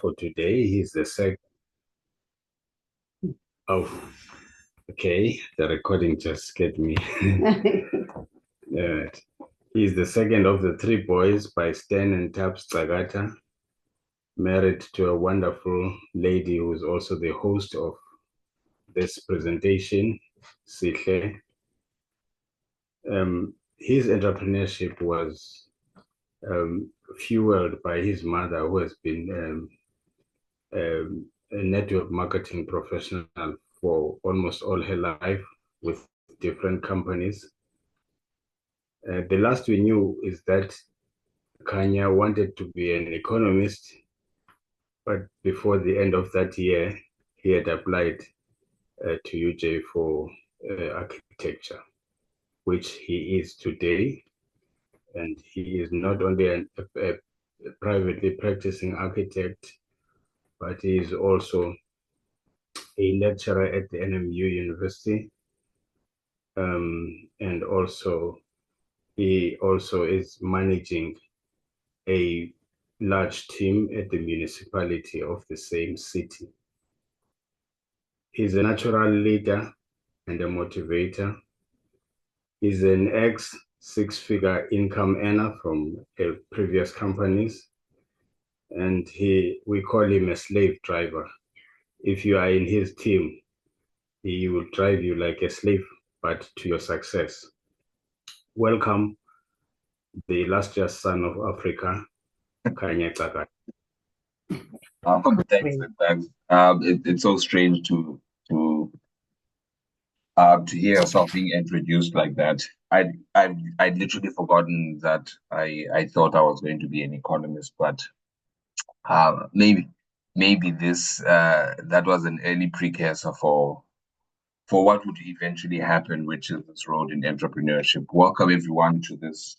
for today. He's the second. Oh, okay. The recording just scared me. He's the second of the three boys by Stan and Tabs Zagata, married to a wonderful lady who is also the host of this presentation, Sihle. His entrepreneurship was fueled by his mother, who has been a network marketing professional for almost all her life with different companies. The last we knew is that Kanya wanted to be an economist, but before the end of that year, he had applied to UJ for architecture, which he is today. And he is not only a privately practicing architect, but he is also a lecturer at the NMU University. And also, he also is managing a large team at the municipality of the same city. He's a natural leader and a motivator. He's an ex-six-figure income earner from previous companies. And we call him a slave driver. If you are in his team, he will drive you like a slave, but to your success. Welcome, the illustrious son of Africa, Kanya Tsaka. Thanks. It's so strange to hear yourself being introduced like that. I'd literally forgotten that I thought I was going to be an economist, but maybe this that was an early precursor for what would eventually happen, which is this road in entrepreneurship. Welcome everyone to this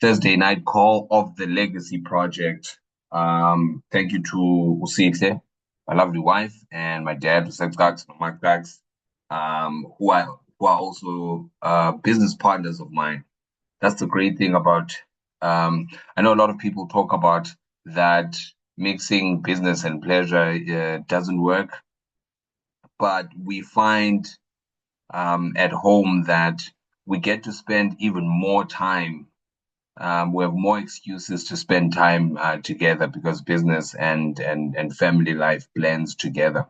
Thursday night call of the Legacy Project. Thank you to Usihle, my lovely wife, and my dad, Mark Gags, who are also business partners of mine. That's the great thing about, I know a lot of people talk about that mixing business and pleasure doesn't work, but we find at home that we get to spend even more time. We have more excuses to spend time together because business and family life blends together.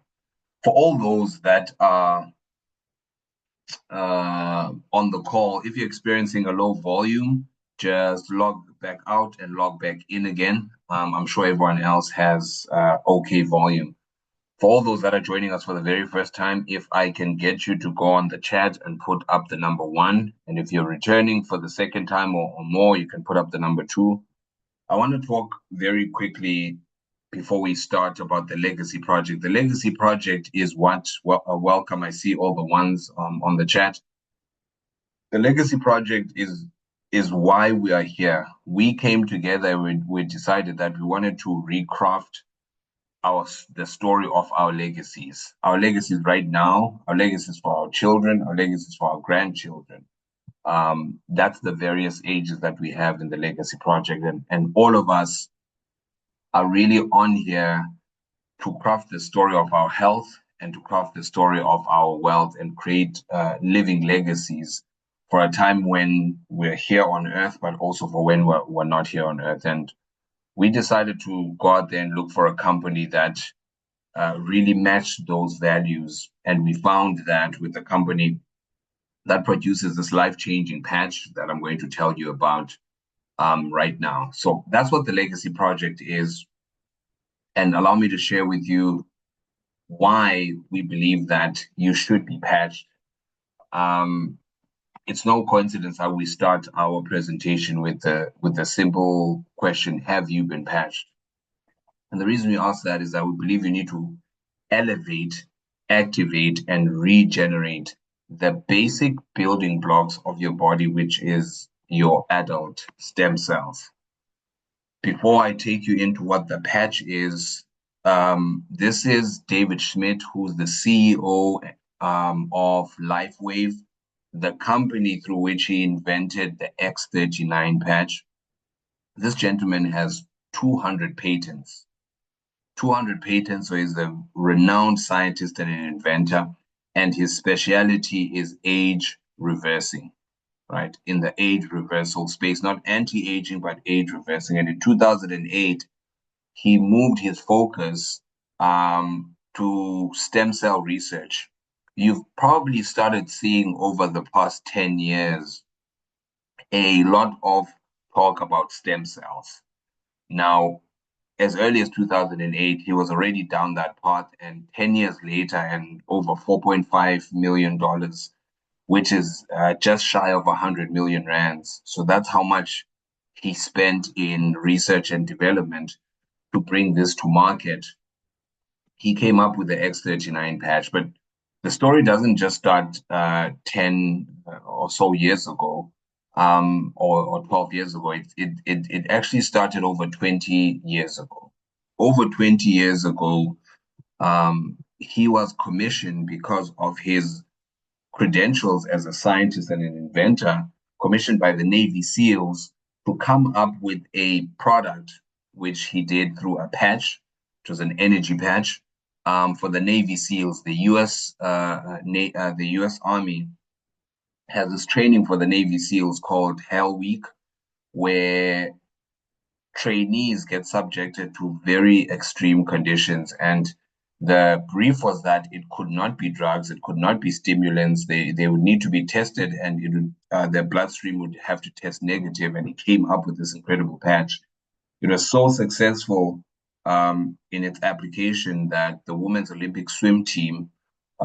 For all those that are on the call, if you're experiencing a low volume, just log back out and log back in again. I'm sure everyone else has okay volume. For all those that are joining us for the very first time, if I can get you to go on the chat and put up the number 1, and if you're returning for the second time or more, you can put up the number 2. I want to talk very quickly before we start about the Legacy Project. The Legacy Project is welcome. I see all the ones on the chat. The Legacy Project is why we are here. We came together, we decided that we wanted to recraft the story of our legacies. Our legacies right now, our legacies for our children, our legacies for our grandchildren. That's the various ages that we have in the Legacy Project. And all of us are really on here to craft the story of our health and to craft the story of our wealth and create living legacies for a time when we're here on earth, but also for when we're not here on earth. And we decided to go out there and look for a company that really matched those values. And we found that with a company that produces this life-changing patch that I'm going to tell you about right now. So that's what the Legacy Project is. And allow me to share with you why we believe that you should be patched. It's no coincidence how we start our presentation with the simple question, have you been patched? And the reason we ask that is that we believe you need to elevate, activate, and regenerate the basic building blocks of your body, which is your adult stem cells. Before I take you into what the patch is, this is David Schmidt, who's the CEO of LifeWave, the company through which he invented the X39 patch. This gentleman has 200 patents. 200 patents, so he's a renowned scientist and an inventor, and his specialty is age reversing, right? In the age reversal space, not anti-aging, but age reversing. And in 2008, he moved his focus to stem cell research. You've probably started seeing over the past 10 years a lot of talk about stem cells. Now, as early as 2008, he was already down that path, and 10 years later, and over $4.5 million, which is just shy of 100 million rands. So that's how much he spent in research and development to bring this to market. He came up with the X39 patch, but the story doesn't just start 10 or so years ago, or 12 years ago. It actually started over 20 years ago. Over 20 years ago, he was commissioned because of his credentials as a scientist and an inventor, commissioned by the Navy SEALs to come up with a product, which he did through a patch, which was an energy patch, for the Navy SEALs. The U.S. Army has this training for the Navy SEALs called Hell Week, where trainees get subjected to very extreme conditions. And the brief was that it could not be drugs, it could not be stimulants. They would need to be tested, and their bloodstream would have to test negative. And he came up with this incredible patch. It was so successful in its application that the women's Olympic swim team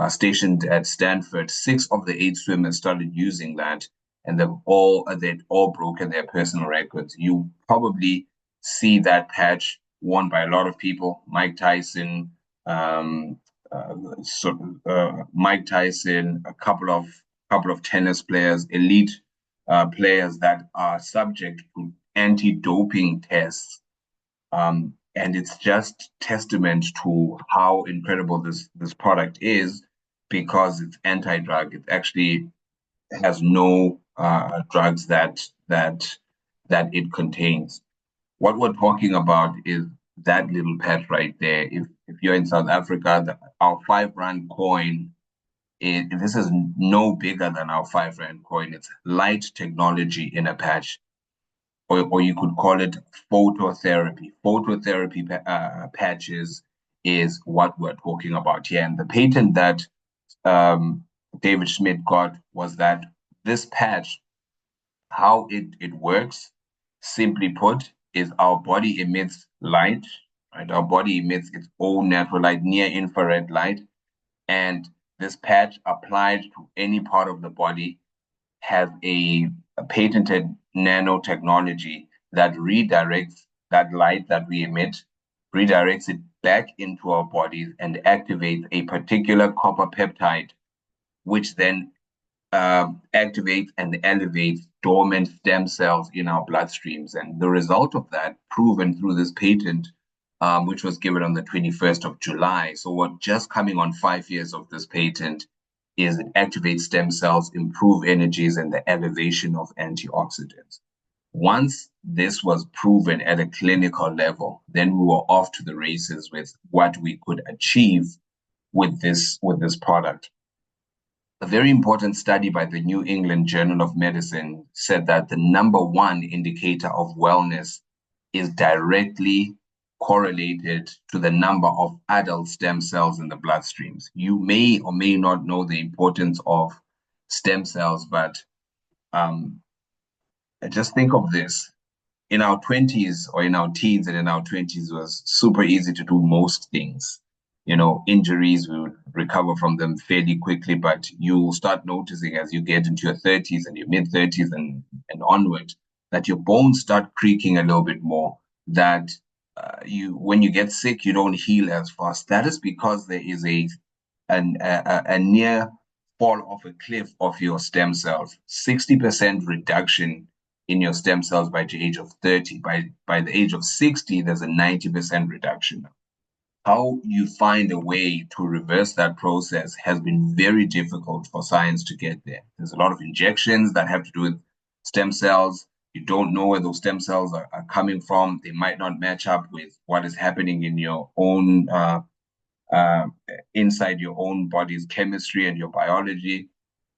stationed at Stanford, 6 of the 8 swimmers started using that, and they'd all broken their personal records. You probably see that patch worn by a lot of people. Mike Tyson, Mike Tyson, a couple of tennis players, elite players that are subject to anti-doping tests. And it's just testament to how incredible this product is, because it's anti-drug. It actually has no drugs that it contains. What we're talking about is that little patch right there. If you're in South Africa, our 5 rand coin, this is no bigger than our 5 rand coin. It's light technology in a patch. Or you could call it phototherapy. Phototherapy patches is what we're talking about here. And the patent that David Schmidt got was that this patch, how it works, simply put, is our body emits light, right? Our body emits its own natural light, near infrared light. And this patch applied to any part of the body has a patented nanotechnology that redirects that light that we emit, redirects it back into our bodies and activates a particular copper peptide, which then activates and elevates dormant stem cells in our bloodstreams. And the result of that, proven through this patent, which was given on the 21st of July. So we're just coming on 5 years of this patent, is it activates stem cells, improve energies, and the elevation of antioxidants. Once this was proven at a clinical level, then we were off to the races with what we could achieve with this product. A very important study by the New England Journal of Medicine said that the #1 indicator of wellness is directly correlated to the number of adult stem cells in the bloodstreams. You may or may not know the importance of stem cells, but just think of this. In our 20s or in our teens and in our 20s, it was super easy to do most things. Injuries, we would recover from them fairly quickly, but you'll start noticing as you get into your 30s and your mid-30s and onward, that your bones start creaking a little bit more, that when you get sick, you don't heal as fast. That is because there is a near fall off a cliff of your stem cells. 60% reduction in your stem cells by the age of 30. By the age of 60, there's a 90% reduction. How you find a way to reverse that process has been very difficult for science to get there. There's a lot of injections that have to do with stem cells. You don't know where those stem cells are coming from. They might not match up with what is happening in your own uh, inside your own body's chemistry and your biology.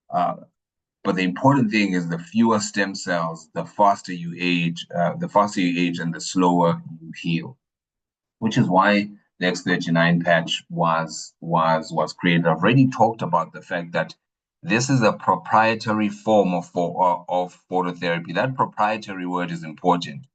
But the important thing is the fewer stem cells, the faster you age, and the slower you heal. Which is why the X39 patch was created. I've already talked about the fact that this is a proprietary form of phototherapy. That proprietary word is important.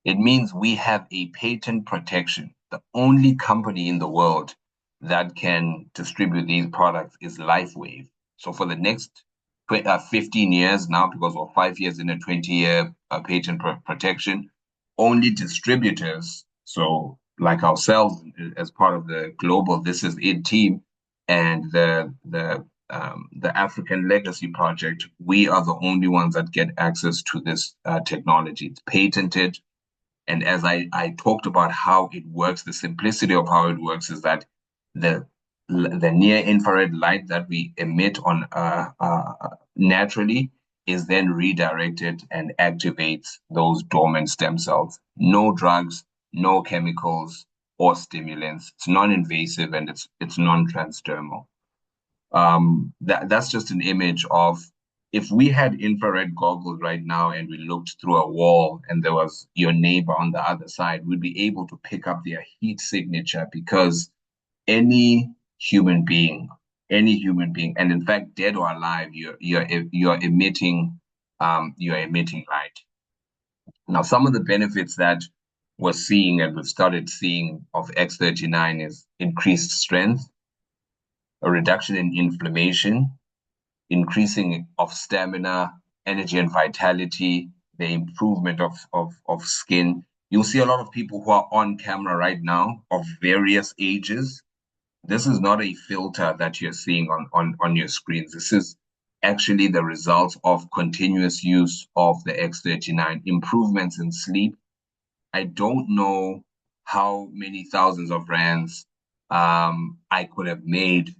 It means we have a patent protection. The only company in the world that can distribute these products is LifeWave. So for the next 15 years now, because we're 5 years in a 20-year patent protection, only distributors, so like ourselves as part of the global This Is It team and the African Legacy Project, we are the only ones that get access to this technology. It's patented. And as I talked about how it works, the simplicity of how it works is that the near infrared light that we emit on naturally is then redirected and activates those dormant stem cells. No drugs, no chemicals or stimulants. It's non-invasive and it's non-transdermal. That's just an image of if we had infrared goggles right now and we looked through a wall and there was your neighbor on the other side, we'd be able to pick up their heat signature because any human being, and in fact, dead or alive, you're emitting light. Now, some of the benefits that we're seeing and we've started seeing of X39 is increased strength, a reduction in inflammation, increasing of stamina, energy and vitality, the improvement of skin. You'll see a lot of people who are on camera right now of various ages. This is not a filter that you're seeing on your screens. This is actually the result of continuous use of the X39. Improvements in sleep. I don't know how many thousands of rands I could have made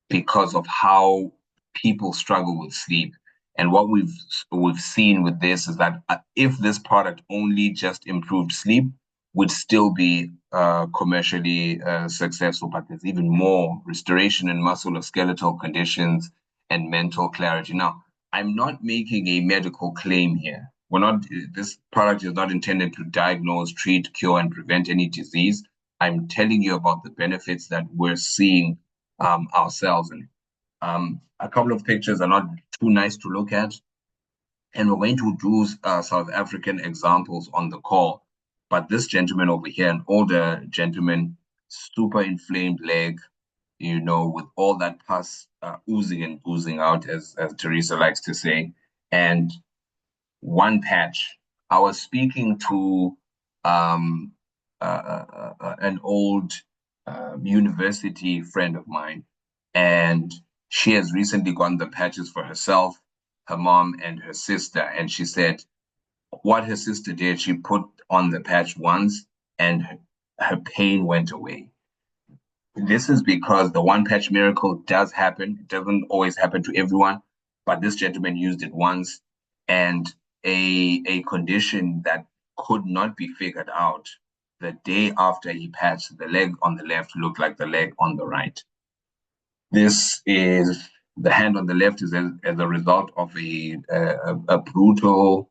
because of how people struggle with sleep. And what we've seen with this is that if this product only just improved sleep, would still be commercially successful. But there's even more restoration in musculoskeletal conditions and mental clarity. Now, I'm not making a medical claim here. This product is not intended to diagnose, treat, cure, and prevent any disease. I'm telling you about the benefits that we're seeing ourselves. And a couple of pictures are not too nice to look at. And we're going to do South African examples on the call. But this gentleman over here, an older gentleman, super inflamed leg, with all that pus oozing and oozing out, as Teresa likes to say, and one patch. I was speaking to an old university friend of mine, and she has recently gotten the patches for herself, her mom, and her sister. And she said what her sister did, she put on the patch once and her pain went away. This is because the one patch miracle does happen. It doesn't always happen to everyone, but this gentleman used it once, and a condition that could not be figured out, the day after he patched, the leg on the left looked like the leg on the right. This is the hand on the left is as a result of a brutal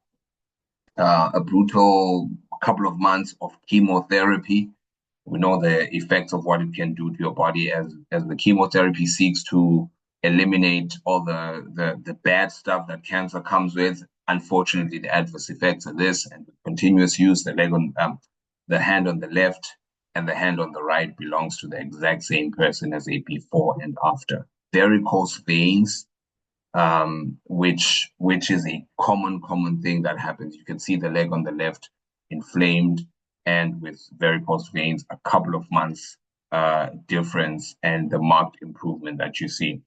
couple of months of chemotherapy. We know the effects of what it can do to your body as the chemotherapy seeks to eliminate all the bad stuff that cancer comes with. Unfortunately, the adverse effects of this and the continuous use, the hand on the left and the hand on the right belongs to the exact same person as a before and after. Varicose veins, which is a common thing that happens. You can see the leg on the left inflamed and with varicose veins, a couple of months difference and the marked improvement that you see.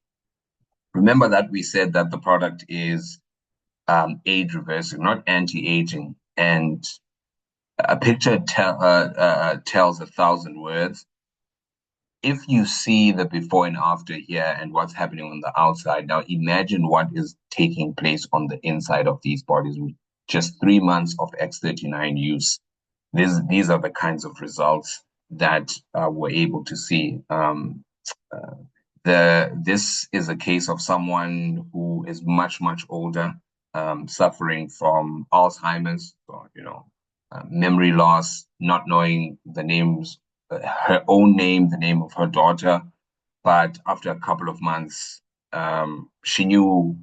Remember that we said that the product is age reversing, not anti-aging, and a picture tells 1,000 words. If you see the before and after here and what's happening on the outside, now imagine what is taking place on the inside of these bodies. just 3 months of X39 use. These are the kinds of results that we're able to see. This is a case of someone who is much, much older, suffering from Alzheimer's, or, memory loss, not knowing the names, her own name, the name of her daughter. But after a couple of months, she knew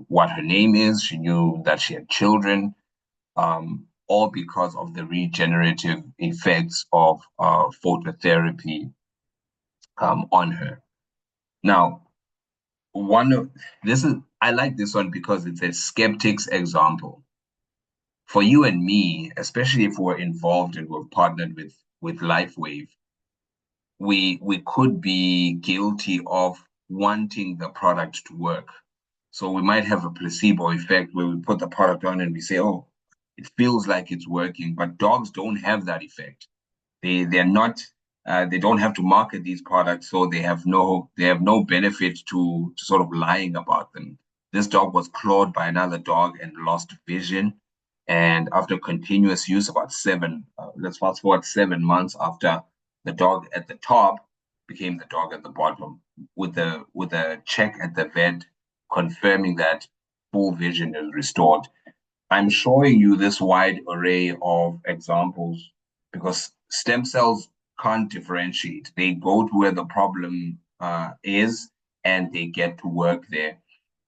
what her name is. She knew that she had children, all because of the regenerative effects of phototherapy on her. Now, I like this one because it's a skeptic's example. For you and me, especially if we're involved and we're partnered with LifeWave, we could be guilty of wanting the product to work. So we might have a placebo effect where we put the product on and we say, oh, it feels like it's working, but dogs don't have that effect. They're not they don't have to market these products, so they have no benefit to sort of lying about them. This dog was clawed by another dog and lost vision. And after continuous use, about let's fast forward 7 months after, the dog at the top became the dog at the bottom, with a check at the vet confirming that full vision is restored. I'm showing you this wide array of examples because stem cells can't differentiate. They go to where the problem is and they get to work there.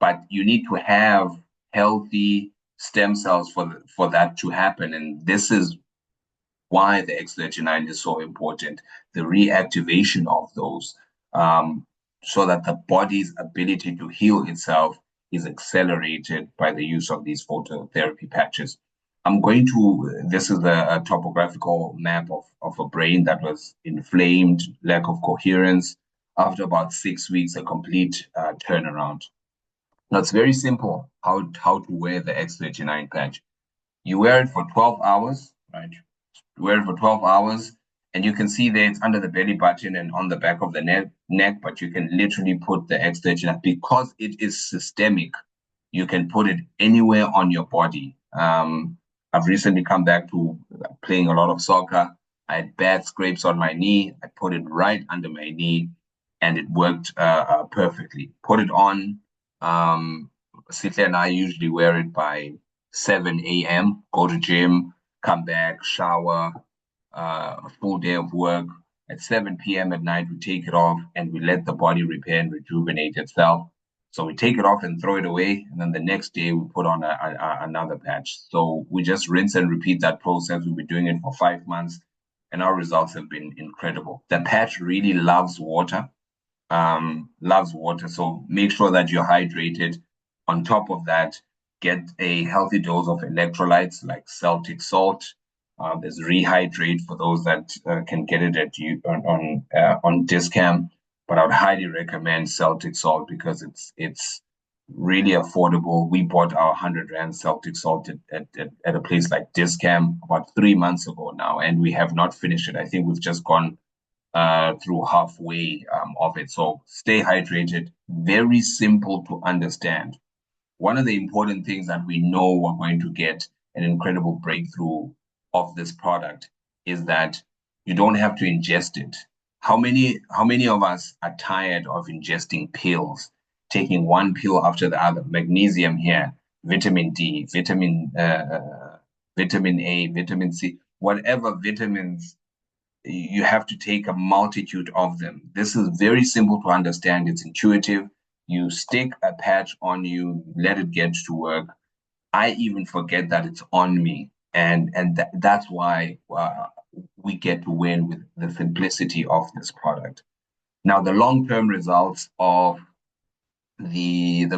But you need to have healthy stem cells for that to happen. And this is why the X39 is so important, the reactivation of those, so that the body's ability to heal itself is accelerated by the use of these phototherapy patches. This is a topographical map of a brain that was inflamed, lack of coherence. After about 6 weeks, a complete turnaround. Now, it's very simple how to wear the X39 patch. You wear it for 12 hours, right? Wear it for 12 hours, and you can see that it's under the belly button and on the back of the neck, but you can literally put the X39 because it is systemic. You can put it anywhere on your body. I've recently come back to playing a lot of soccer. I had bad scrapes on my knee. I put it right under my knee, and it worked perfectly. Put it on. Sithle and I usually wear it by 7 a.m., go to gym, come back, shower, a full day of work. At 7 p.m. at night, we take it off and we let the body repair and rejuvenate itself. So we take it off and throw it away. And then the next day, we put on another patch. So we just rinse and repeat that process. We've been doing it for 5 months, and our results have been incredible. The patch really loves water. So make sure that you're hydrated. On top of that, get a healthy dose of electrolytes like Celtic salt. There's Rehydrate for those that can get it on Discam, but I would highly recommend Celtic salt because it's really affordable. We bought our 100 Rand Celtic salt at a place like Discam about 3 months ago now, and we have not finished it. I think we've just gone through halfway of it. So stay hydrated. Very simple to understand. One of the important things that we know we're going to get an incredible breakthrough of this product is that you don't have to ingest it. How many of us are tired of ingesting pills, taking one pill after the other? Magnesium here, vitamin D, vitamin A, vitamin C, whatever vitamins, you have to take a multitude of them. This is very simple to understand. It's intuitive. You stick a patch on you, let it get to work. I even forget that it's on me. And that's why we get to win with the simplicity of this product. Now, the long-term results of using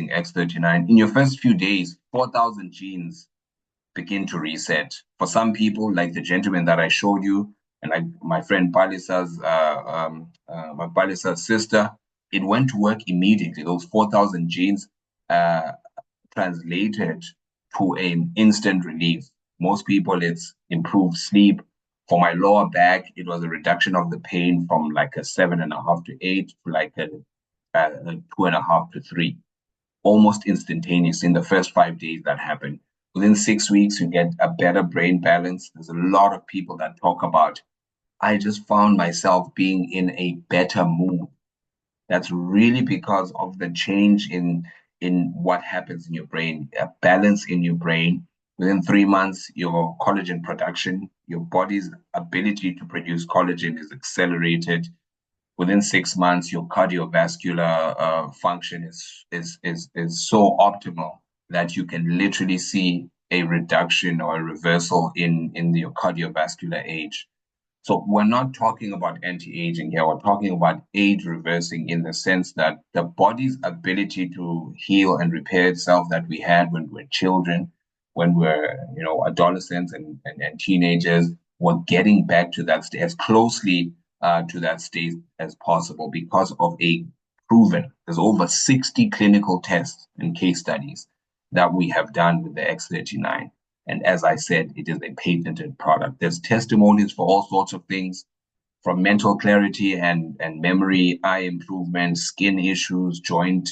X39 in your first few days, 4,000 genes begin to reset. For some people, like the gentleman that I showed you, and like my friend Palisa's sister, it went to work immediately. Those 4,000 genes translated to an instant relief. Most people, it's improved sleep. For my lower back, it was a reduction of the pain from like a 7.5 to 8 to like a 2.5 to 3. almost instantaneous in the first 5 days that happen. Within 6 weeks, you get a better brain balance. There's a lot of people that talk about, I just found myself being in a better mood. That's really because of the change in what happens in your brain, a balance in your brain. Within 3 months, your collagen production, your body's ability to produce collagen is accelerated. Within 6 months, your cardiovascular function is so optimal that you can literally see a reduction or a reversal in your cardiovascular age. So we're not talking about anti-aging here. We're talking about age reversing in the sense that the body's ability to heal and repair itself that we had when we were children, when we're, adolescents and teenagers, we're getting back to that state as closely to that state as possible because of a proven, there's over 60 clinical tests and case studies that we have done with the X39. And as I said, it is a patented product. There's testimonies for all sorts of things, from mental clarity and memory, eye improvement, skin issues, joint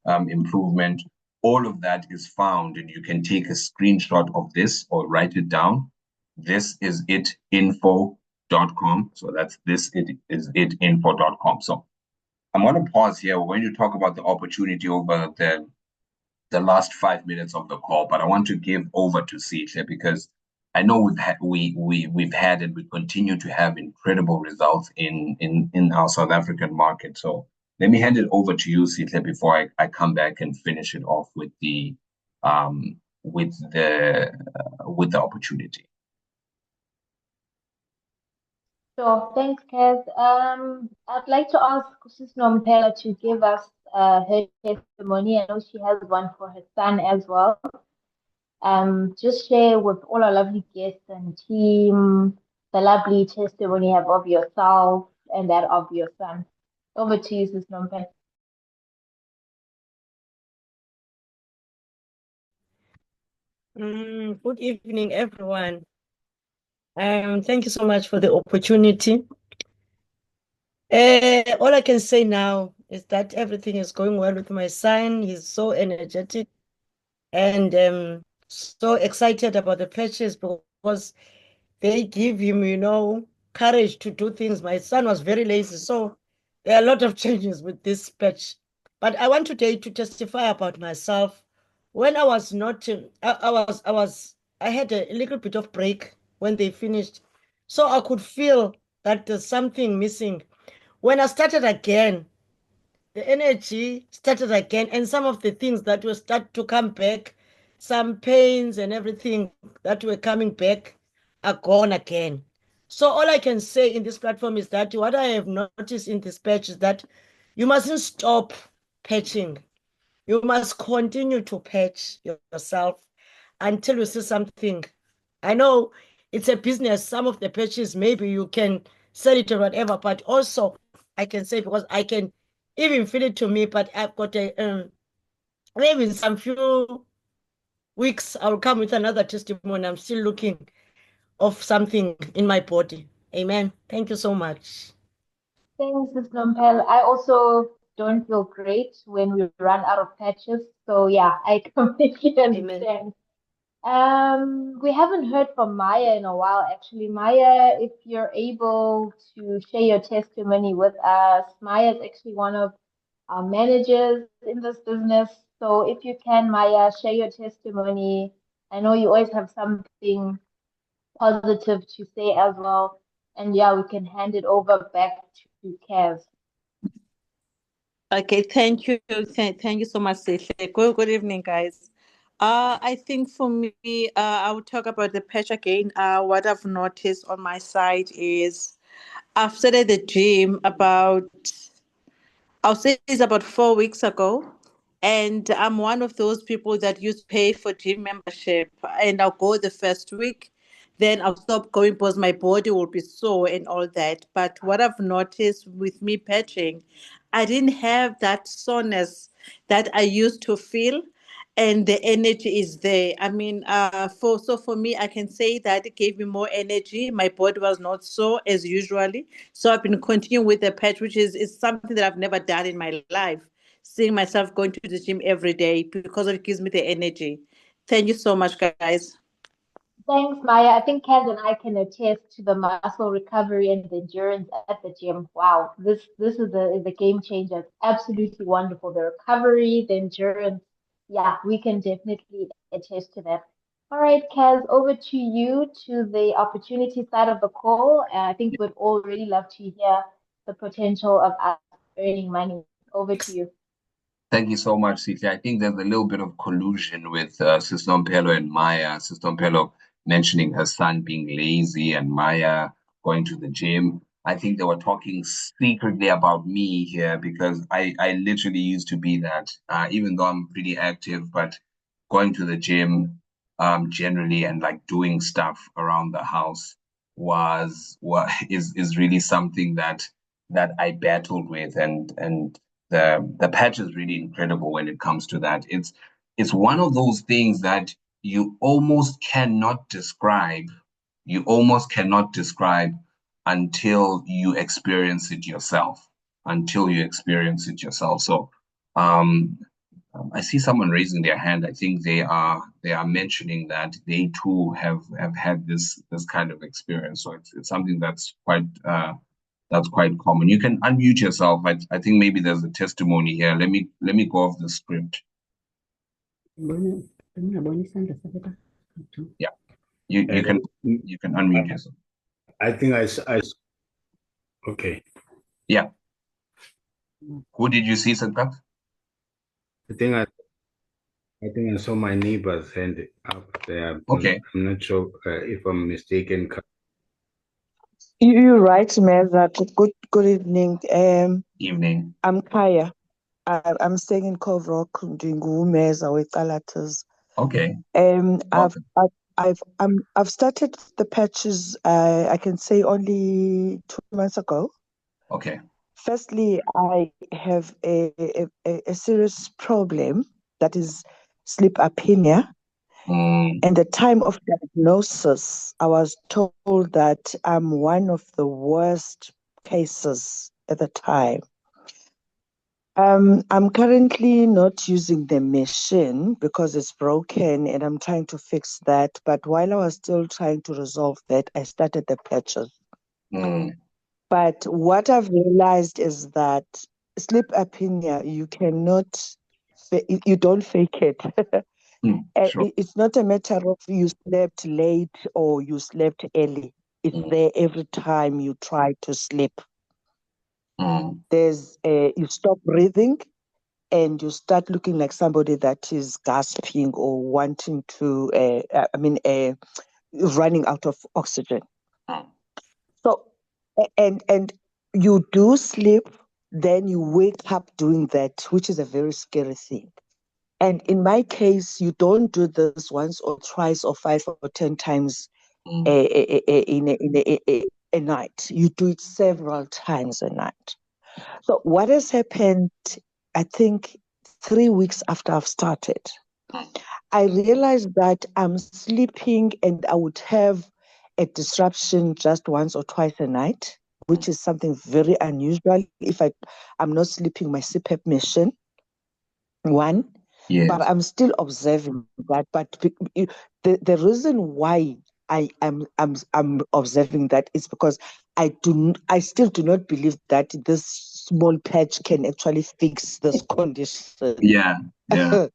improvement. All of that is found, and you can take a screenshot of this or write it down. This is itinfo.com. So that's this it is itinfo.com. So I'm going to pause here. We're going to talk about the opportunity over the last 5 minutes of the call, but I want to give over to Sihle because I know we've had and we continue to have incredible results in our South African market. So let me hand it over to you, Sihle, before I come back and finish it off with the opportunity. Sure. Thanks, Kaz. I'd like to ask Sis Nompela to give us her testimony. I know she has one for her son as well. Just share with all our lovely guests and team the lovely testimony you have of yourself and that of your son. Over to you, Sis Nompela. Good evening, everyone. Thank you so much for the opportunity. All I can say now is that everything is going well with my son. He's so energetic and so excited about the patches because they give him, courage to do things. My son was very lazy, so there are a lot of changes with this patch. But I want today to testify about myself. When I was not, I had a little bit of break when they finished, so I could feel that there's something missing. When I started again, the energy started again, and some of the things that will start to come back, some pains and everything that were coming back are gone again. So all I can say in this platform is that what I have noticed in this patch is that you mustn't stop patching. You must continue to patch yourself until you see something. I know it's a business. Some of the patches, maybe you can sell it or whatever, but also I can say because I can even feel it to me, but I've got maybe in some few weeks, I'll come with another testimony. I'm still looking of something in my body. Amen. Thank you so much. Thanks, Ms. Nompel. I also don't feel great when we run out of patches. So yeah, I completely understand. We haven't heard from Maya in a while, actually. Maya, if you're able to share your testimony with us, Maya is actually one of our managers in this business. So if you can, Maya, share your testimony. I know you always have something positive to say as well. And yeah, we can hand it over back to Kev. Okay, thank you. Thank you so much, Sihle. Good evening, guys. I think for me, I will talk about the patch again. What I've noticed on my side is I've started the gym I'll say it's about 4 weeks ago. And I'm one of those people that used to pay for gym membership. And I'll go the first week, then I'll stop going because my body will be sore and all that. But what I've noticed with me patching, I didn't have that soreness that I used to feel. And the energy is there. I mean, for me, I can say that it gave me more energy. My body was not sore as usually. So I've been continuing with the patch, which is something that I've never done in my life. seeing myself going to the gym every day because it gives me the energy. Thank you so much, guys. Thanks, Maya. I think Kaz and I can attest to the muscle recovery and the endurance at the gym. Wow, this is a game changer. It's absolutely wonderful. The recovery, the endurance. Yeah, we can definitely attest to that. All right, Kaz, over to you to the opportunity side of the call. I think we'd all really love to hear the potential of us earning money. Over to you. Thank you so much, Sihle. I think there's a little bit of collusion with Sis Nompelo and Maya. Sis Nompelo mentioning her son being lazy and Maya going to the gym. I think they were talking secretly about me here because I literally used to be that, even though I'm pretty active, but going to the gym generally and like doing stuff around the house is really something that I battled with, and the patch is really incredible when it comes to that. It's one of those things that you almost cannot describe. You almost cannot describe until you experience it yourself. Until you experience it yourself. So, I see someone raising their hand. I think they are mentioning that they too have had this kind of experience. So it's something that's quite common. You can unmute yourself. I think maybe there's a testimony here. Let me go off the script. Yeah, you can unmute yourself. I think I okay. Yeah. Who did you see, Sankat? I think I saw my neighbor's hand up there. Okay. I'm not sure if I'm mistaken. You're right, Meza. Good evening. Evening. I'm Kaya. I'm staying in Cove Rock, doing Meza with Galatas. Okay. I've started the patches. I can say only 2 months ago. Okay. Firstly, I have a serious problem that is sleep apnea. And the time of diagnosis, I was told that I'm one of the worst cases at the time. I'm currently not using the machine because it's broken and I'm trying to fix that. But while I was still trying to resolve that, I started the patches. But what I've realized is that sleep apnea, you don't fake it. Sure. It's not a matter of you slept late or you slept early. It's there every time you try to sleep. You stop breathing and you start looking like somebody that is gasping or wanting to, running out of oxygen. So, and you do sleep, then you wake up doing that, which is a very scary thing. And in my case, you don't do this once or twice or 5 or 10 times in a night. You do it several times a night. So what has happened, I think 3 weeks after I've started, I realized that I'm sleeping and I would have a disruption just once or twice a night, which is something very unusual if I'm not sleeping my CPAP machine. One. Yes. But I'm still observing that. But the reason why I'm observing that is because I still do not believe that this small patch can actually fix this condition. Yeah. I'm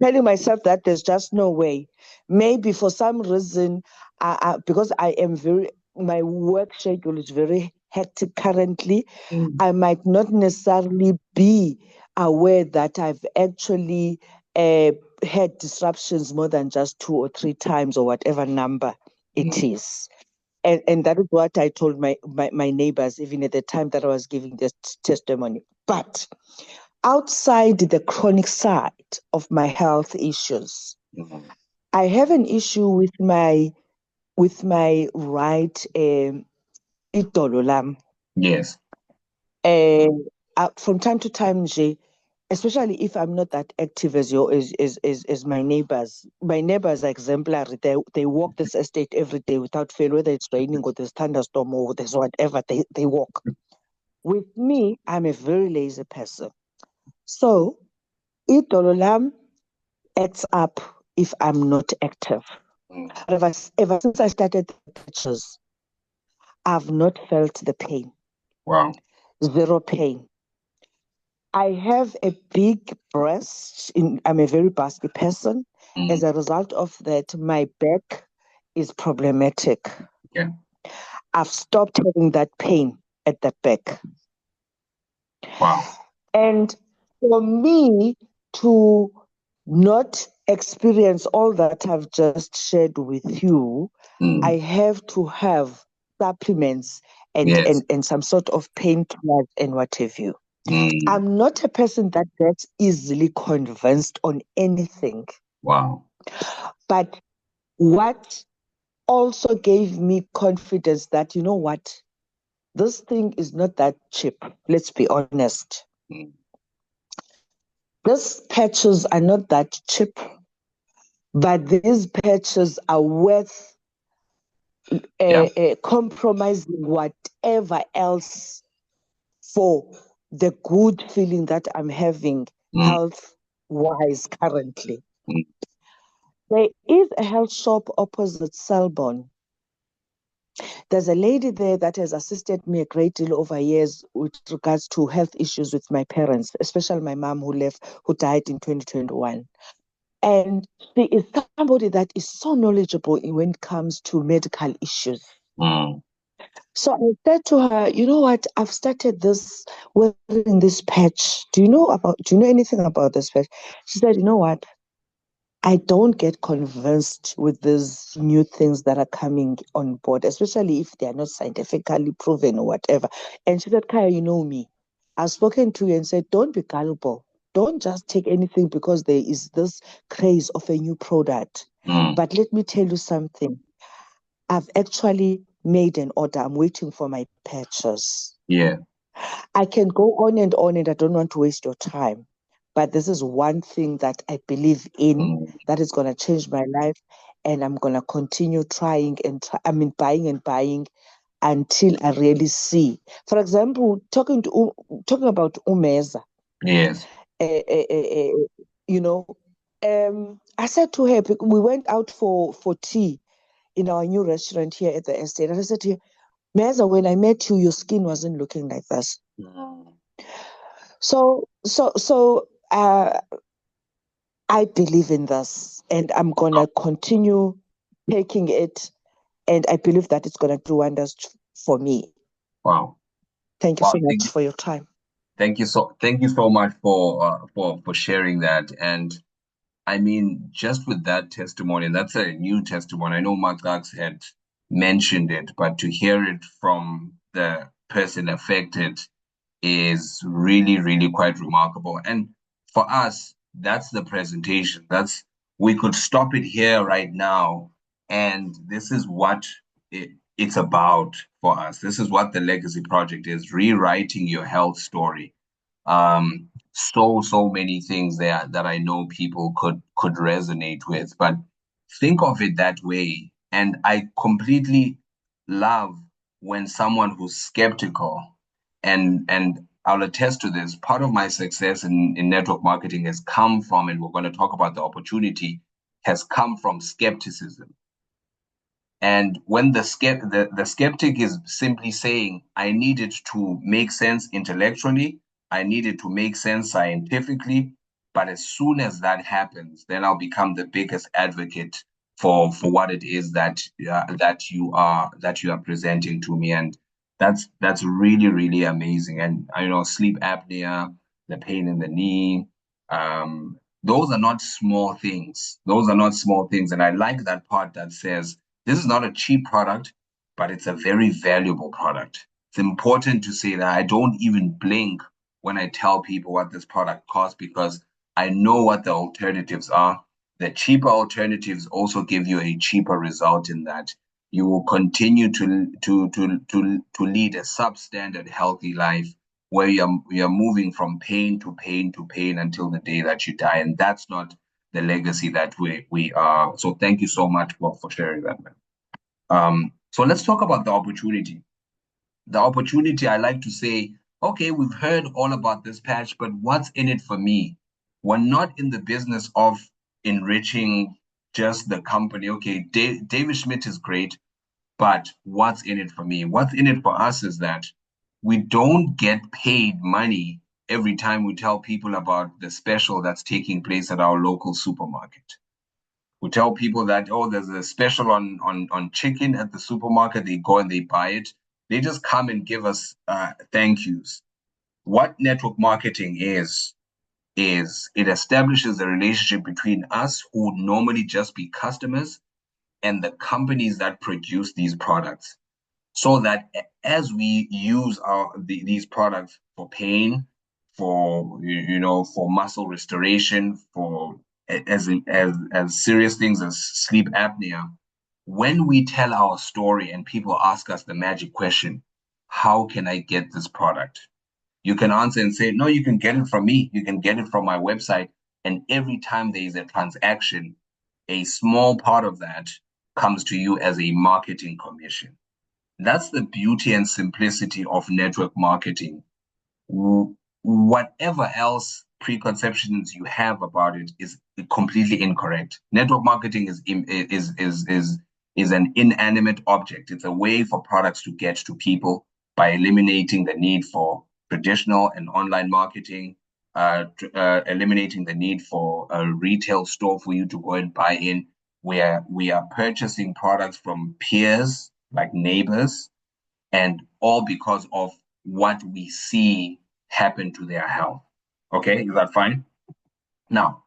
telling myself that there's just no way. Maybe for some reason, because my work schedule is very hectic currently, I might not necessarily be aware that I've actually had disruptions more than just 2 or 3 times or whatever number it is. And that is what I told my neighbors, even at the time that I was giving this testimony. But outside the chronic side of my health issues, I have an issue with my right idolo lam. Yes. From time to time, especially if I'm not that active as my neighbors. My neighbors are exemplary. They walk this estate every day without fail, whether it's raining or there's thunderstorm or there's whatever, they walk. With me, I'm a very lazy person. So idolo lam acts up if I'm not active. Ever since I started the patches, I've not felt the pain. Wow. Zero pain. I have a big breast. I'm a very busty person. As a result of that, my back is problematic. Yeah. I've stopped having that pain at the back. Wow. And for me to not experience all that I've just shared with you, I have to have supplements and some sort of painkillers and what have you. I'm not a person that gets easily convinced on anything. Wow. But what also gave me confidence that, you know what, this thing is not that cheap. Let's be honest. These patches are not that cheap, but these patches are worth compromising whatever else for the good feeling that I'm having health-wise currently. There is a health shop opposite Selborne. There's a lady there that has assisted me a great deal over years with regards to health issues with my parents, especially my mom who died in 2021. And she is somebody that is so knowledgeable when it comes to medical issues. So I said to her, you know what, I've started this, wearing this patch. Do you know anything about this patch? She said, you know what, I don't get convinced with these new things that are coming on board, especially if they are not scientifically proven or whatever. And she said, Kaya, you know me. I've spoken to you and said, don't be gullible. Don't just take anything because there is this craze of a new product. But let me tell you something. I've actually made an order. I'm waiting for my patches. Yeah. I can go on, and I don't want to waste your time. But this is one thing that I believe in, that is going to change my life. And I'm going to continue trying buying and buying until I really see. For example, talking about Umeza. Yes. You know, I said to her, we went out for tea in our new restaurant here at the estate. And I said to her, Meza, when I met you, your skin wasn't looking like this. So I believe in this, and I'm gonna continue taking it, and I believe that it's gonna do wonders for me. Wow. Thank you so much for your time. Thank you so much for sharing that. And I mean, just with that testimony, that's a new testimony. I know Magax had mentioned it, but to hear it from the person affected is really, really quite remarkable. And for us, that's the presentation. We could stop it here right now. And this is what it's about for us. This is what the Legacy Project is, rewriting your health story. So many things there that I know people could resonate with, but think of it that way. And I completely love when someone who's skeptical, and I'll attest to this, part of my success in network marketing has come from, and we're going to talk about the opportunity, has come from skepticism. And when the skeptic is simply saying, I need it to make sense intellectually, I need it to make sense scientifically, but as soon as that happens, then I'll become the biggest advocate for what it is that you are presenting to me. And that's really, really amazing. And sleep apnea, the pain in the knee, those are not small things. Those are not small things. And I like that part that says, this is not a cheap product, but it's a very valuable product. It's important to say that I don't even blink when I tell people what this product costs, because I know what the alternatives are. The cheaper alternatives also give you a cheaper result in that you will continue to lead a substandard healthy life where you're moving from pain to pain to pain until the day that you die. And that's not the legacy that we are. So thank you so much for sharing that, man. So let's talk about the opportunity. The opportunity, I like to say, okay, we've heard all about this patch, but what's in it for me? We're not in the business of enriching just the company. Okay, David Schmidt is great, but what's in it for me? What's in it for us is that we don't get paid money every time we tell people about the special that's taking place at our local supermarket. We tell people that, oh, there's a special on chicken at the supermarket. They go and they buy it. They just come and give us thank yous. What network marketing is it establishes a relationship between us, who would normally just be customers, and the companies that produce these products, so that as we use these products for pain, for for muscle restoration, for as serious things as sleep apnea, when we tell our story and people ask us the magic question, how can I get this product? You can answer and say, no, you can get it from me. You can get it from my website. And every time there is a transaction, a small part of that comes to you as a marketing commission. That's the beauty and simplicity of network marketing. Whatever else preconceptions you have about it is completely incorrect. Network marketing is an inanimate object. It's a way for products to get to people by eliminating the need for traditional and online marketing, eliminating the need for a retail store for you to go and buy in, where we are purchasing products from peers, like neighbors, and all because of what we see happen to their health. Okay, is that fine? Now,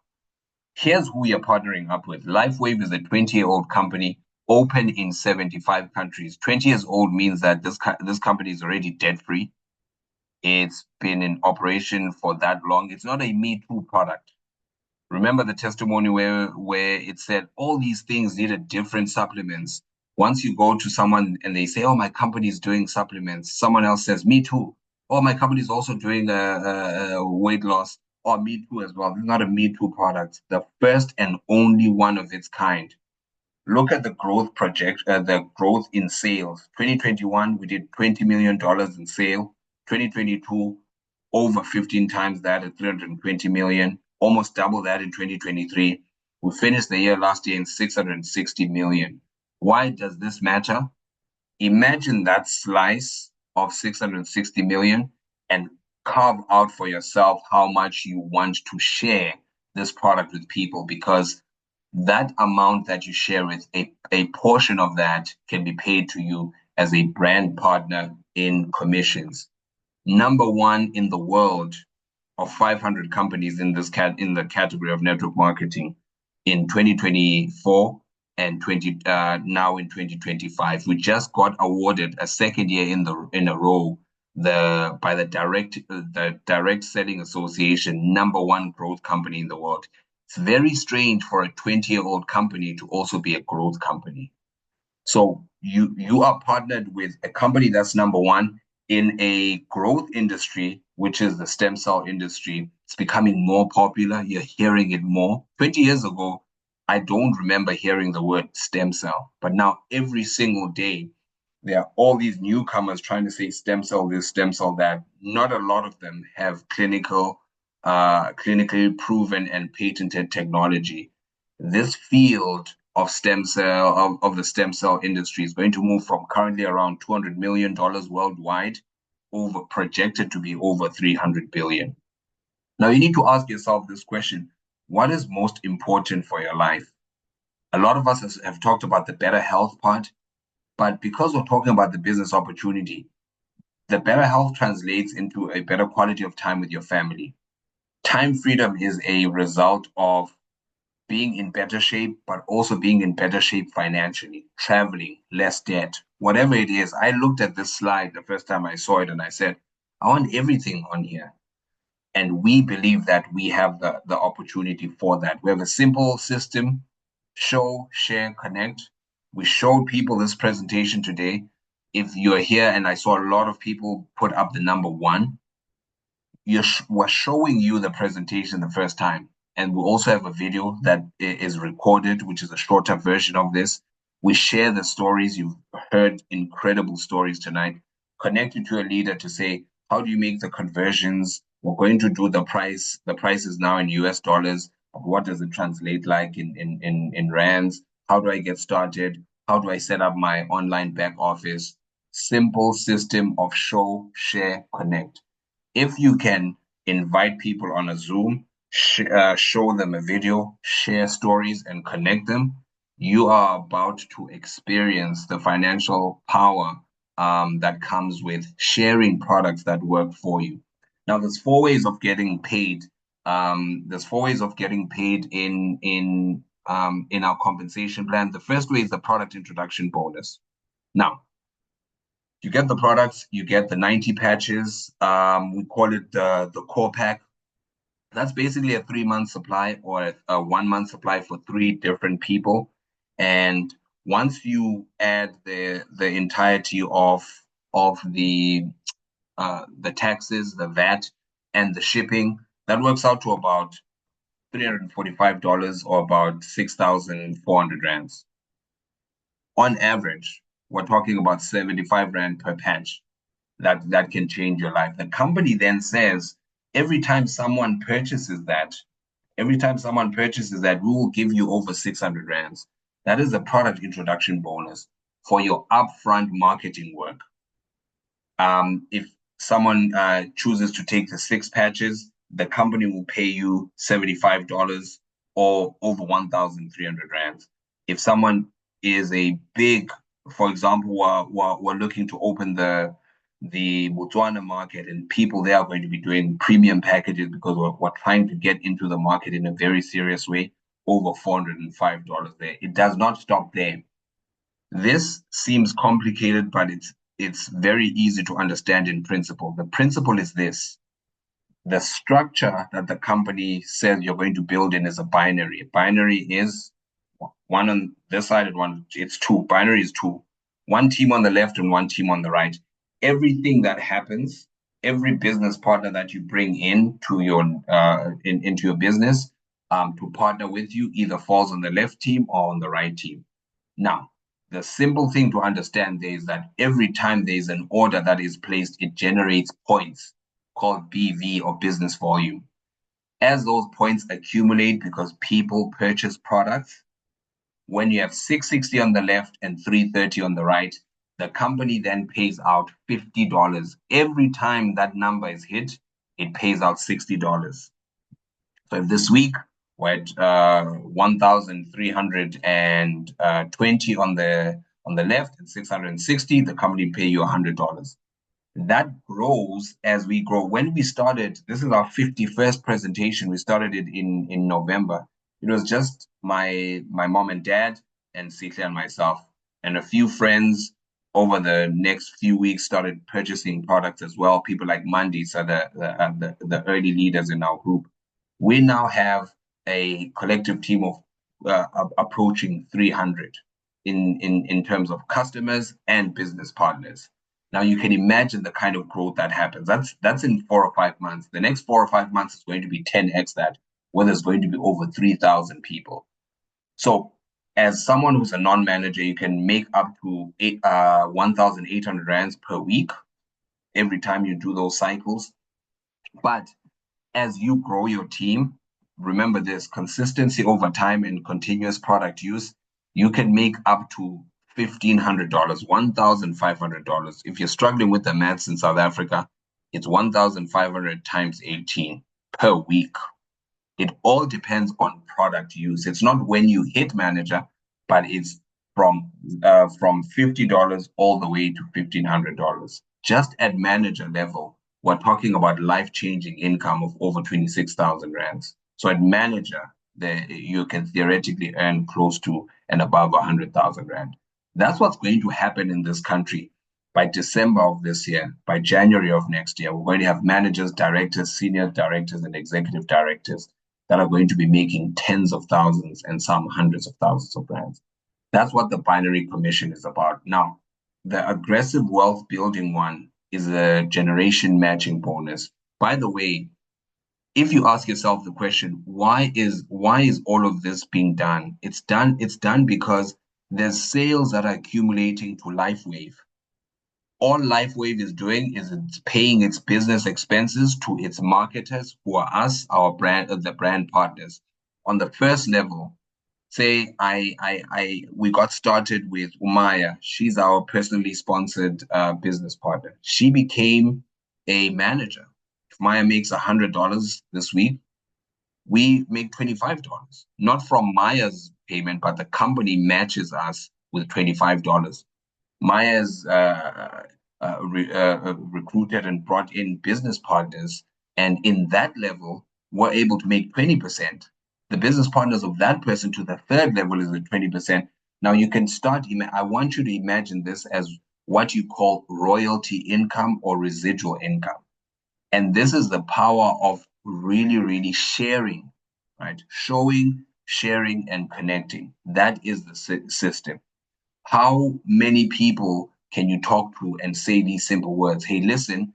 here's who we are partnering up with. LifeWave is a 20-year-old company, open in 75 countries. 20 years old means that this company is already debt-free. It's been in operation for that long. It's not a Me Too product. Remember the testimony where it said all these things needed different supplements. Once you go to someone and they say, oh, my company is doing supplements, someone else says, me too. Oh, my company is also doing weight loss. Oh, me too as well. This is not a Me Too product. The first and only one of its kind. Look at the growth the growth in sales. 2021, we did $20 million in sale. 2022, over 15 times that at 320 million, almost double that in 2023. We finished the year last year in 660 million. Why does this matter? Imagine that slice of 660 million and carve out for yourself how much you want to share this product with people, because that amount that you share with, a portion of that can be paid to you as a brand partner in commissions. Number one in the world of 500 companies in the category of network marketing in 2024 and now in 2025. We just got awarded a second year in a row by the Direct Selling Association, number one growth company in the world. It's very strange for a 20-year-old company to also be a growth company. So you are partnered with a company that's number one in a growth industry, which is the stem cell industry. It's becoming more popular. You're hearing it more. 20 years ago, I don't remember hearing the word stem cell, but now every single day, there are all these newcomers trying to say stem cell this, stem cell that. Not a lot of them have clinically proven and patented technology. This field of the stem cell industry is going to move from currently around $200 million worldwide, projected to be over 300 billion. Now you need to ask yourself this question: what is most important for your life? A lot of us have talked about the better health part, but because we're talking about the business opportunity, the better health translates into a better quality of time with your family. Time freedom is a result of being in better shape, but also being in better shape financially, traveling, less debt, whatever it is. I looked at this slide the first time I saw it and I said, I want everything on here. And we believe that we have the opportunity for that. We have a simple system: show, share, connect. We showed people this presentation today. If you're here, and I saw a lot of people put up the number 1, we're showing you the presentation the first time. And we also have a video that is recorded, which is a shorter version of this. We share the stories. You've heard incredible stories tonight. Connect you to a leader to say, How do you make the conversions? We're going to do the price. The price is now in US dollars. What does it translate like in rands? How do I get started? How do I set up my online back office? Simple system of show, share, connect. If you can invite people on a Zoom, show them a video, share stories, and connect them, you are about to experience the financial power that comes with sharing products that work for you. Now, there's four ways of getting paid. There's four ways of getting paid in our compensation plan. The first way is the product introduction bonus. Now, you get the products, you get the 90 patches. We call it the core pack. That's basically a 3-month supply or a 1-month supply for 3 different people. And once you add the entirety of the taxes, the VAT, and the shipping, that works out to about $345 or about 6,400 rands. On average, we're talking about 75 rand per patch. That can change your life. The company then says every time someone purchases that, we will give you over 600 rands. That is a product introduction bonus for your upfront marketing work. If someone chooses to take the 6 patches, the company will pay you $75 or over 1,300 rands. If someone is a big, for example, we're looking to open the Botswana market, and people there are going to be doing premium packages because we're trying to get into the market in a very serious way, over $405 there. It does not stop there. This seems complicated, but it's very easy to understand in principle. The principle is this. The structure that the company says you're going to build in is a binary. A binary is one on this side and one, it's 2. Binary is 2. One team on the left and one team on the right. Everything that happens, every business partner that you bring into your business to partner with you either falls on the left team or on the right team. Now, the simple thing to understand there is that every time there is an order that is placed, it generates points called BV or business volume. As those points accumulate because people purchase products, when you have 660 on the left and 330 on the right, the company then pays out $50. Every time that number is hit, it pays out $60. So if this week we're at 1,320 on the left and 660, the company pay you $100. That grows as we grow. When we started, this is our 51st presentation. We started it in November. It was just my mom and dad and Sihle and myself, and a few friends. Over the next few weeks, started purchasing products as well. People like Mandy, so the early leaders in our group. We now have a collective team of approaching 300 in terms of customers and business partners. Now you can imagine the kind of growth that happens. That's in 4 or 5 months. The next 4 or 5 months is going to be 10x that, where there's going to be over 3,000 people. So as someone who's a non-manager, you can make up to 1,800 rands per week every time you do those cycles. But as you grow your team, remember this: consistency over time and continuous product use, you can make up to $1,500, $1,500. If you're struggling with the maths in South Africa, it's 1,500 times 18 per week. It all depends on product use. It's not when you hit manager, but it's from $50 all the way to $1,500. Just at manager level, we're talking about life-changing income of over 26,000 rands. So at manager, you can theoretically earn close to and above 100,000 rand. That's what's going to happen in this country. By December of this year, by January of next year, we're going to have managers, directors, senior directors, and executive directors that are going to be making tens of thousands and some hundreds of thousands of rands. That's what the binary commission is about. Now, the aggressive wealth building one is a generation matching bonus. By the way, if you ask yourself the question, why is all of this being done? It's done because there's sales that are accumulating to LifeWave. All LifeWave is doing is it's paying its business expenses to its marketers, who are us, our brand, the brand partners. On the first level, say we got started with Umaya. She's our personally sponsored business partner. She became a manager. If Maya makes $100 this week, we make $25, not from Maya's payment, but the company matches us with $25. Maya's recruited and brought in business partners, and in that level, we're able to make 20%. The business partners of that person to the third level is at 20%. Now you can start, I want you to imagine this as what you call royalty income or residual income. And this is the power of really, really sharing, right? Showing, sharing, and connecting. That is the system. How many people can you talk to and say these simple words? Hey, listen,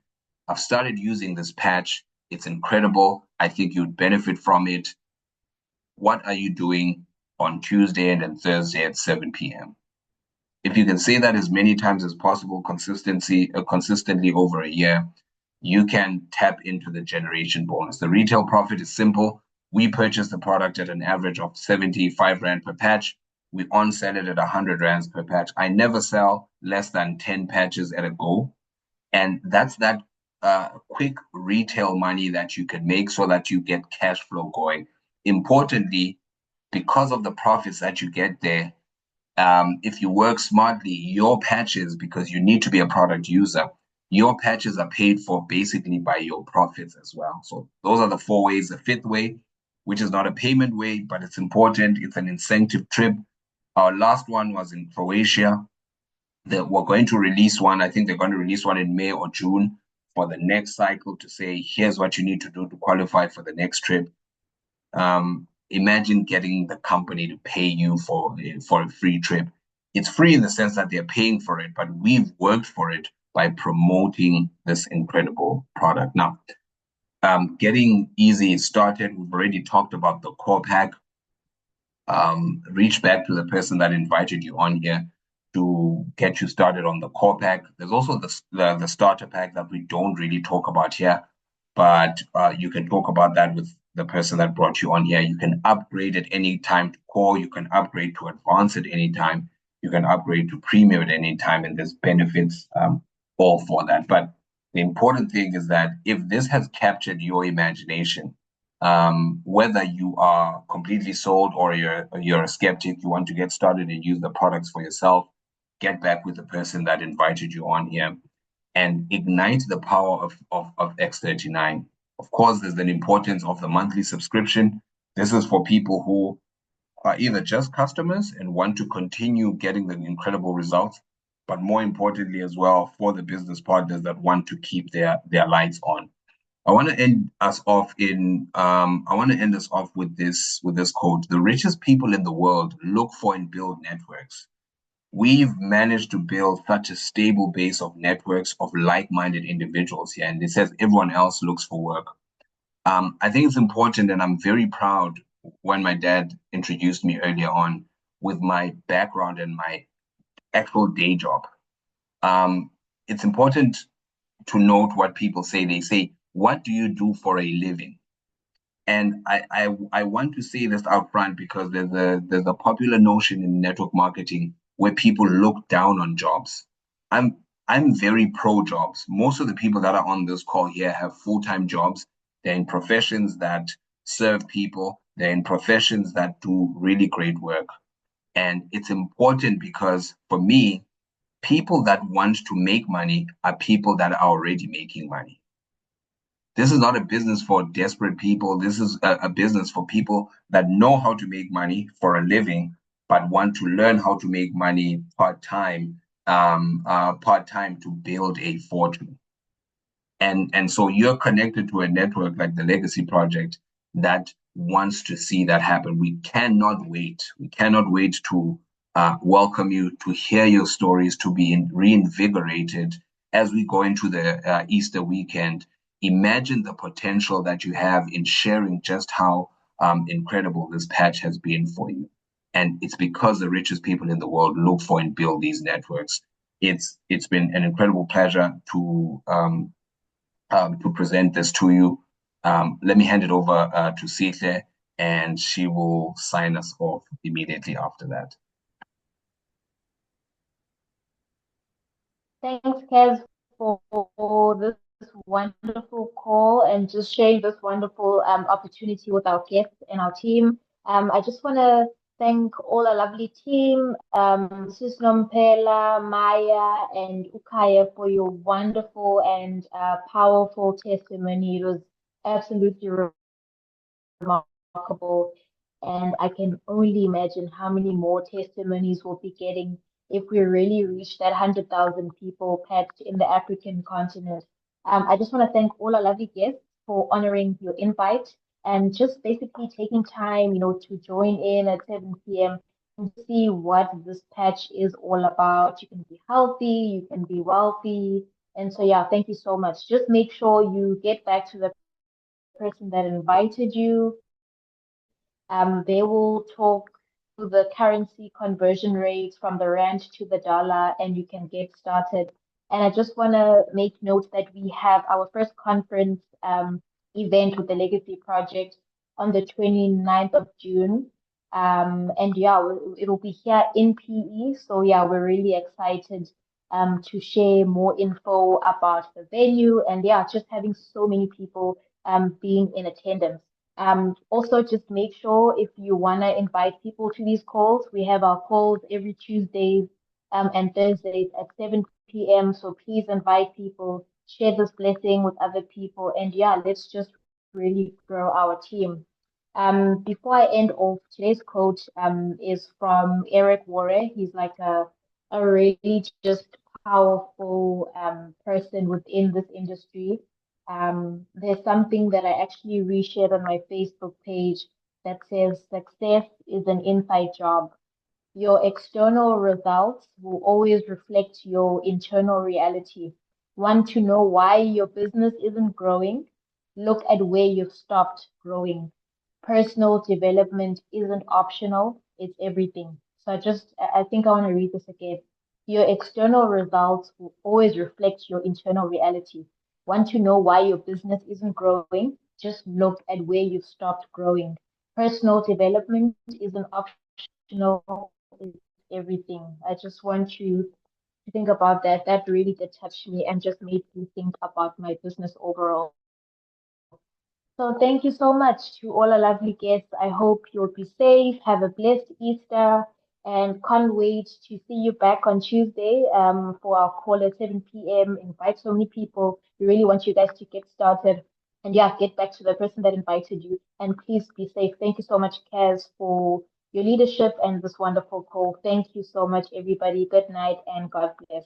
I've started using this patch. It's incredible. I think you'd benefit from it. What are you doing on Tuesday and then Thursday at 7 p.m.? If you can say that as many times as possible, consistently over a year, you can tap into the generation bonus. The retail profit is simple. We purchase the product at an average of 75 Rand per patch. We on-sell it at 100 Rands per patch. I never sell less than 10 patches at a go. And that's that quick retail money that you can make so that you get cash flow going. Importantly, because of the profits that you get there, if you work smartly, your patches, because you need to be a product user, your patches are paid for basically by your profits as well. So those are the 4 ways. The 5th way, which is not a payment way, but it's important. It's an incentive trip. Our last one was in Croatia. We're going to release one. I think they're going to release one in May or June for the next cycle to say, here's what you need to do to qualify for the next trip. Imagine getting the company to pay you for a free trip. It's free in the sense that they're paying for it, but we've worked for it by promoting this incredible product. Now, getting easy started, we've already talked about the core pack. Reach back to the person that invited you on here to get you started on the core pack. There's also the starter pack that we don't really talk about here, but you can talk about that with the person that brought you on here. You can upgrade at any time to core. You can upgrade to advanced at any time. You can upgrade to premium at any time, and there's benefits all for that. But the important thing is that if this has captured your imagination, whether you are completely sold or you're a skeptic, you want to get started and use the products for yourself, get back with the person that invited you on here and ignite the power of X39. Of course, there's an importance of the monthly subscription. This is for people who are either just customers and want to continue getting the incredible results, but more importantly as well for the business partners that want to keep their lights on. I want to end us off with this quote. The richest people in the world look for and build networks. We've managed to build such a stable base of networks of like-minded individuals here, and it says everyone else looks for work. I think it's important, and I'm very proud when my dad introduced me earlier on with my background and my actual day job. It's important to note what people say. They say, what do you do for a living? And I want to say this out front because there's a popular notion in network marketing where people look down on jobs. I'm very pro jobs. Most of the people that are on this call here have full-time jobs. They're in professions that serve people. They're in professions that do really great work. And it's important because for me, people that want to make money are people that are already making money. This is not a business for desperate people. This is a business for people that know how to make money for a living, but want to learn how to make money part-time to build a fortune. And so you're connected to a network like the Legacy Project that wants to see that happen. We cannot wait. We cannot wait to welcome you, to hear your stories, to be reinvigorated as we go into the Easter weekend. Imagine the potential that you have in sharing just how incredible this patch has been for you. And it's because the richest people in the world look for and build these networks. it's been an incredible pleasure to present this to you. Let me hand it over to Sihle, and she will sign us off immediately after that. Thanks, Kez, for this wonderful call and just sharing this wonderful opportunity with our guests and our team. I just want to thank all our lovely team, Sis Nompela, Maya, and Ukaya for your wonderful and powerful testimony. It was absolutely remarkable. And I can only imagine how many more testimonies we'll be getting if we really reach that 100,000 people patched in the African continent. I just want to thank all our lovely guests for honoring your invite and just basically taking time, to join in at 7 p.m. and see what this patch is all about. You can be healthy, you can be wealthy. And so, yeah, thank you so much. Just make sure you get back to the person that invited you. They will talk to the currency conversion rates from the rand to the dollar, and you can get started. And I just want to make note that we have our first conference event with the Legacy Project on the 29th of June. And yeah, it'll be here in PE. So yeah, we're really excited to share more info about the venue and yeah, just having so many people being in attendance. Also, just make sure if you want to invite people to these calls, we have our calls every Tuesdays and Thursdays at 7 p.m. So please invite people, share this blessing with other people, and yeah, let's just really grow our team. Before I end off, today's quote is from Eric Warre. He's like a really just powerful person within this industry. There's something that I actually reshared on my Facebook page that says success is an inside job. Your external results will always reflect your internal reality. Want to know why your business isn't growing? Look at where you've stopped growing. Personal development isn't optional, it's everything. So I think I want to read this again. Your external results will always reflect your internal reality. Want to know why your business isn't growing? Just look at where you've stopped growing. Personal development isn't optional, it's everything. I just want you to think about that. That really did touch me and just made me think about my business overall. So thank you so much to all our lovely guests. I hope you'll be safe. Have a blessed Easter and can't wait to see you back on Tuesday for our call at 7 p.m. Invite so many people. We really want you guys to get started. And yeah, get back to the person that invited you. And please be safe. Thank you so much, Kaz, for your leadership and this wonderful call. Thank you so much, everybody. Good night and God bless.